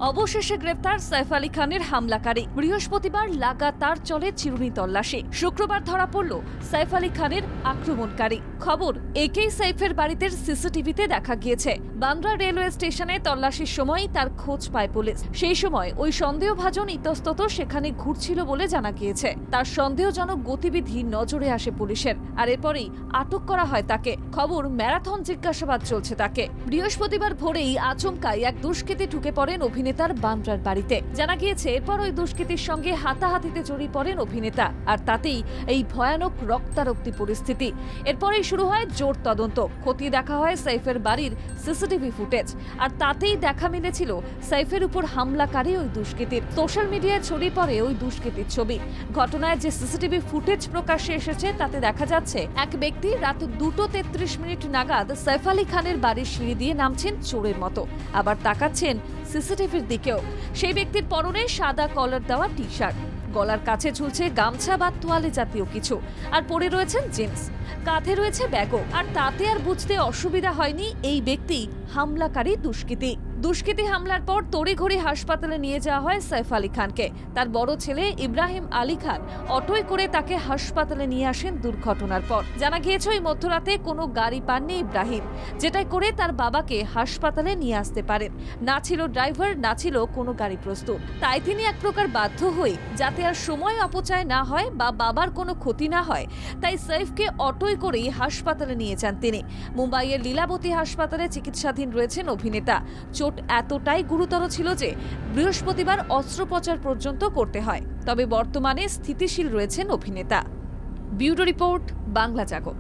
অবশেষে গ্রেফতার সাইফ আলী খানের হামলাকারী। বৃহস্পতিবার লাগাতার চলে চিরুনি তল্লাশি। শুক্রবার ধরা পড়ল সাইফ আলী খানের আক্রমণকারী। খবর, একেই সাইফের বাড়িতে সিসিটিভিতে দেখা গিয়েছে। বান্দ্রা রেলওয়ে স্টেশনে তল্লাশির সময় তার খোঁজ পায় পুলিশ। সেই সময় ওই সন্দেহভাজন ইতস্তত সেখানে ঘুরছিল বলে জানা গিয়েছে। তার সন্দেহজনক গতিবিধি নজরে আসে পুলিশের, আর এরপরেই আটক করা হয় তাকে। খবর, ম্যারাথন জিজ্ঞাসাবাদ চলছে তাকে। বৃহস্পতিবার ভোরেই আচমকাই এক দুষ্কৃতী ঢুকে পড়েন অভিনেতার বান্দ্রার বাড়িতে। জানা গিয়েছে এরপর ওই দুষ্কৃতীর সঙ্গে হাতাহাতিতে জড়িয়ে পড়েন অভিনেতা, আর তাতেই এই ভয়ানক রক্তারক্তি পরিস্থিতি। এরপরেই শুরু হয় জোর তদন্ত। খতিয়ে দেখা হয় সাইফের বাড়ির সিসিটিভি ফুটেজ, আর তাতেই দেখা মিলেছিল সাইফের উপর হামলাকারী ওই দুষ্কৃতীর। সোশ্যাল মিডিয়ায় ছড়িয়ে পড়ে ওই দুষ্কৃতীর ছবি। ঘটনায় যে সিসিটিভি ফুটেজ প্রকাশ্যে এসেছে তাতে দেখা যাচ্ছে এক ব্যক্তি রাত 2:33 নাগাদ সাইফ আলী খানের বাড়ির সিঁড়ি দিয়ে নামছেন চোরের মতো, আবার তাকাচ্ছেন সিসিটিভির দিকেও। সেই ব্যক্তির পরনে সাদা কলার দেওয়া টি শার্ট, গলার কাছে ঝুলছে গামছা বা তোয়ালে জাতীয় কিছু, আর পরে রয়েছেন জিন্স। কাঁধে রয়েছে ব্যাগও। আর তাতে আর বুঝতে অসুবিধা হয়নি এই ব্যক্তি হামলাকারী দুষ্কৃতী। দুষ্কৃতী হামলার পর তড়িঘড়ি হাসপাতালে নিয়ে যাওয়া হয় সাইফ আলী খানকে। তার বড় ছেলে ইব্রাহিম আলী খান অটোয় করে তাকে হাসপাতালে নিয়ে আসেন দুর্ঘটনার পর। জানা গিয়েছে ওই মধ্যরাতে কোনো গাড়ি পাননি ইব্রাহিম, যেটাই করে তার বাবাকে হাসপাতালে নিয়ে আসতে পারেন। না ছিল ড্রাইভার, না ছিল কোনো গাড়ি প্রস্তুত। তাই তিনি এক প্রকার বাধ্য হয়ে, যাতে আর সময় অপচয় না হয় বা বাবার কোনো ক্ষতি না হয়, তাই সাইফকে অটোয় করেই হাসপাতালে নিয়ে যান তিনি। মুম্বাইয়ের লীলাবতী হাসপাতালে চিকিৎসাধীন রয়েছেন অভিনেতা। চোট এতটাই গুরুতর ছিল যে বৃহস্পতিবার অস্ত্রোপচার পর্যন্ত করতে হয়। তবে বর্তমানে স্থিতিশীল রয়েছেন অভিনেতা। ব্যুরো রিপোর্ট, বাংলা জাগো।